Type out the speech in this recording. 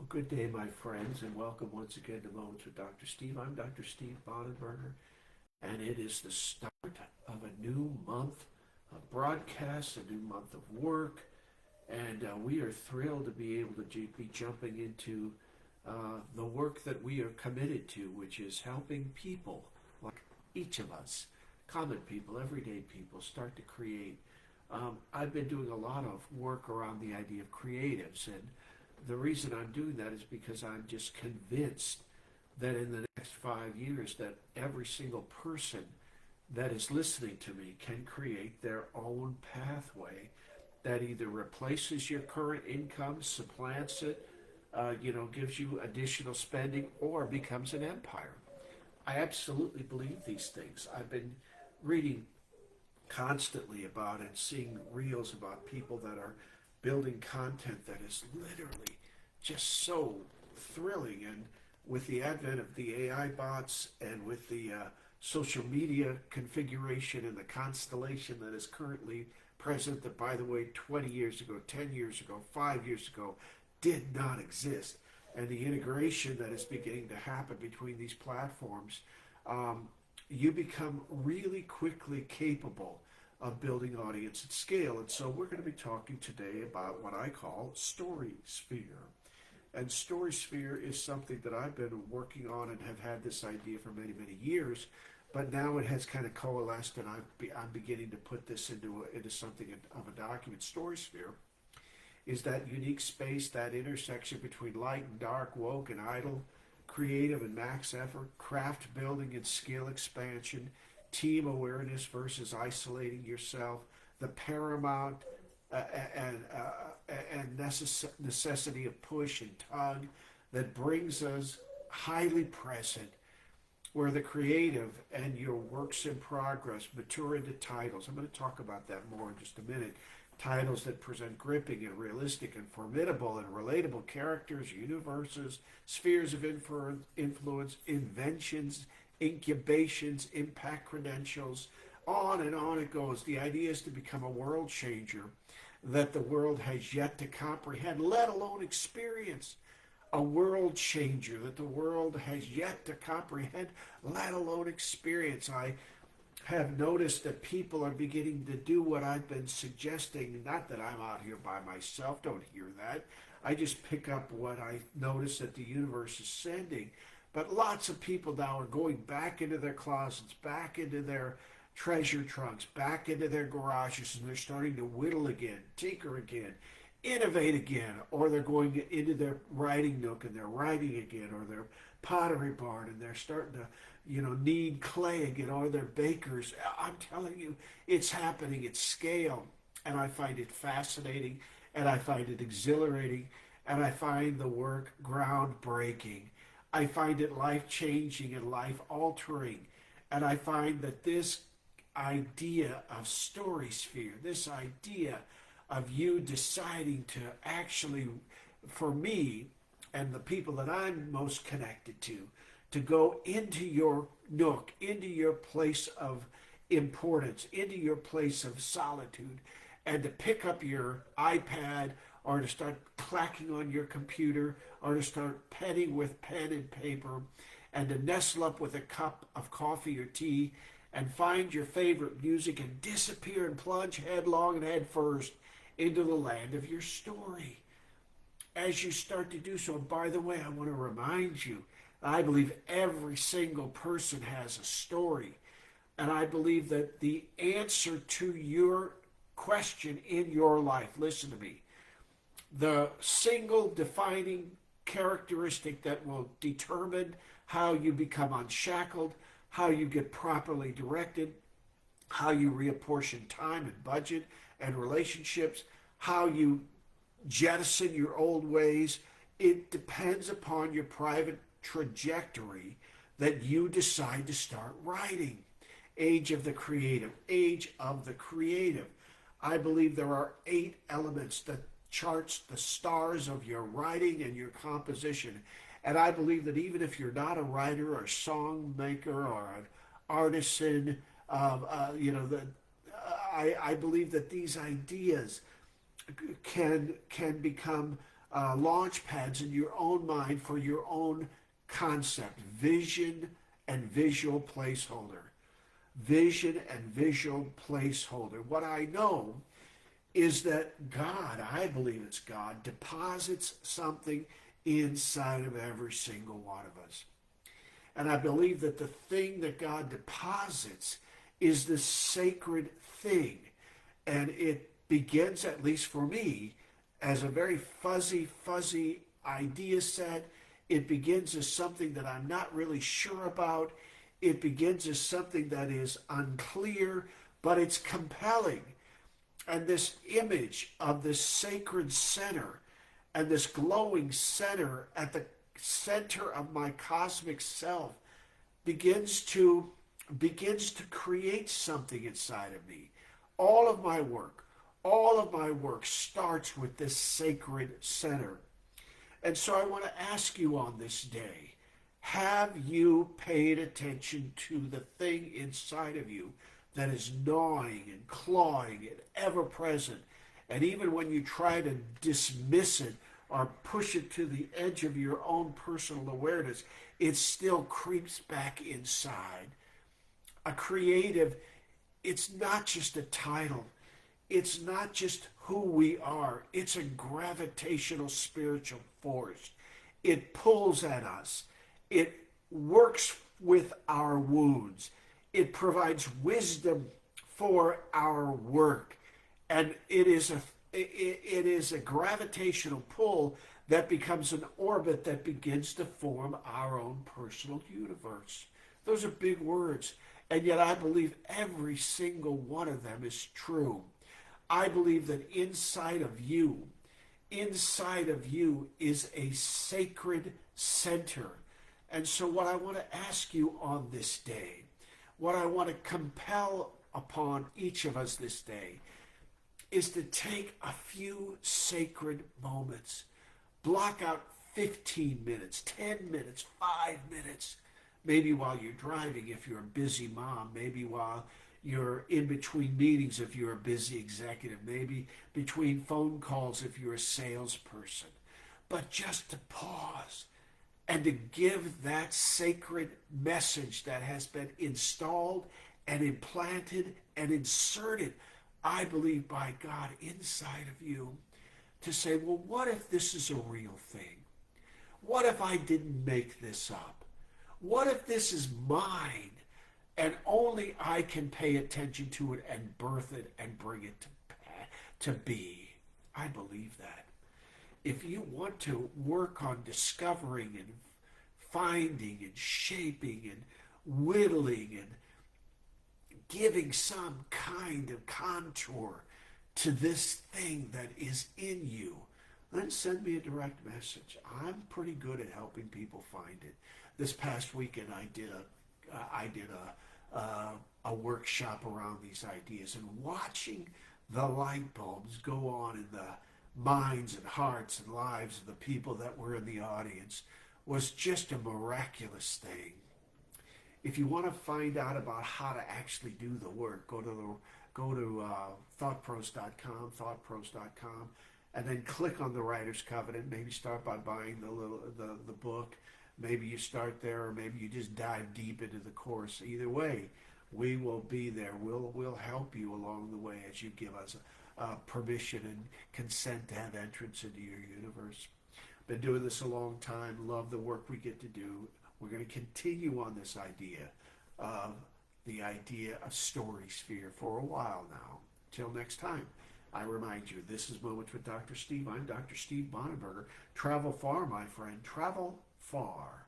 Well, good day, my friends, and welcome once again to Moments with Dr. Steve. I'm Dr. Steve Bonenberger, and it is the start of a new month of broadcasts, a new month of work, and we are thrilled to be able to be jumping into the work that we are committed to, which is helping people like each of us, common people, everyday people, start to create. I've been doing a lot of work around the idea of creatives, and the reason I'm doing that is because I'm just convinced that in the next 5 years that every single person that is listening to me can create their own pathway that either replaces your current income, supplants it, gives you additional spending, or becomes an empire. I absolutely believe these things. I've been reading constantly about and seeing reels about people that are building content that is literally just so thrilling. And with the advent of the AI bots and with the social media configuration and the constellation that is currently present, that, by the way, 20 years ago, 10 years ago, 5 years ago, did not exist, and the integration that is beginning to happen between these platforms, you become really quickly capable of building audience at scale. And so we're going to be talking today about what I call StorySphere. And StorySphere is something that I've been working on and have had this idea for many, many years, but now it has kind of coalesced, and I'm beginning to put this into something of a document. StorySphere is that unique space, that intersection between light and dark, woke and idle, creative and max effort, craft building and skill expansion, team awareness versus isolating yourself, the paramount and necessity of push and tug that brings us highly present, where the creative and your works in progress mature into titles. I'm going to talk about that more in just a minute. Titles that present gripping and realistic and formidable and relatable characters, universes, spheres of influence, inventions, incubations, impact credentials, on and on it goes. The idea is to become a world changer that the world has yet to comprehend, let alone experience. A world changer that the world has yet to comprehend, let alone experience. I have noticed that people are beginning to do what I've been suggesting. Not that I'm out here by myself, don't hear that. I just pick up what I notice that the universe is sending. But lots of people now are going back into their closets, back into their treasure trunks, back into their garages, and they're starting to whittle again, tinker again, innovate again, or they're going into their writing nook and they're writing again, or their pottery barn and they're starting to, knead clay again, or they're bakers. I'm telling you, it's happening at scale, and I find it fascinating, and I find it exhilarating, and I find the work groundbreaking. I find it life-changing and life-altering, and I find that this idea of StorySphere, this idea of you deciding to actually, for me and the people that I'm most connected to go into your nook, into your place of importance, into your place of solitude, and to pick up your iPad or to start clacking on your computer or to start penning with pen and paper and to nestle up with a cup of coffee or tea and find your favorite music and disappear and plunge headlong and head first into the land of your story. As you start to do so, by the way, I want to remind you, I believe every single person has a story. And I believe that the answer to your question in your life, listen to me, the single defining characteristic that will determine how you become unshackled, how you get properly directed, how you reapportion time and budget and relationships, how you jettison your old ways, it depends upon your private trajectory that you decide to start writing. Age of the creative. Age of the creative. I believe there are 8 elements that charts the stars of your writing and your composition. And I believe that even if you're not a writer or a song maker or an artisan, I believe that these ideas can become launch pads in your own mind for your own concept, vision and visual placeholder. Vision and visual placeholder. What I know is that God, I believe it's God, deposits something inside of every single one of us. And I believe that the thing that God deposits is this sacred thing. And it begins, at least for me, as a very fuzzy idea set. It begins as something that I'm not really sure about. It begins as something that is unclear, but it's compelling. And this image of this sacred center and this glowing center at the center of my cosmic self begins to create something inside of me. All of my work starts with this sacred center. And so I want to ask you on this day, have you paid attention to the thing inside of you that is gnawing and clawing and ever present? And even when you try to dismiss it or push it to the edge of your own personal awareness, it still creeps back inside. A creative, it's not just a title. It's not just who we are. It's a gravitational spiritual force. It pulls at us. It works with our wounds. It provides wisdom for our work. And it is a gravitational pull that becomes an orbit that begins to form our own personal universe. Those are big words. And yet I believe every single one of them is true. I believe that inside of you is a sacred center. And so what I want to ask you on this day, what I want to compel upon each of us this day, is to take a few sacred moments. Block out 15 minutes, 10 minutes, 5 minutes, maybe while you're driving if you're a busy mom, maybe while you're in between meetings if you're a busy executive, maybe between phone calls if you're a salesperson. But just to pause and to give that sacred message that has been installed and implanted and inserted, I believe by God, inside of you, to say, well, what if this is a real thing? What if I didn't make this up? What if this is mine and only I can pay attention to it and birth it and bring it to be? I believe that. If you want to work on discovering and finding and shaping and whittling and giving some kind of contour to this thing that is in you, then send me a direct message. I'm pretty good at helping people find it. This past weekend, I did a workshop around these ideas, and watching the light bulbs go on in the minds and hearts and lives of the people that were in the audience was just a miraculous thing. If you want to find out about how to actually do the work, go to thoughtpros.com, and then click on the Writer's Covenant. Maybe start by buying the book. Maybe you start there, or maybe you just dive deep into the course. Either way, we will be there. We'll help you along the way as you give us permission and consent to have entrance into your universe. Been doing this a long time. Love the work we get to do. We're going to continue on this idea of Story Sphere for a while now. Till next time, I remind you, this is Moments with Dr. Steve. I'm Dr. Steve Bonenberger. Travel far, my friend. Travel far.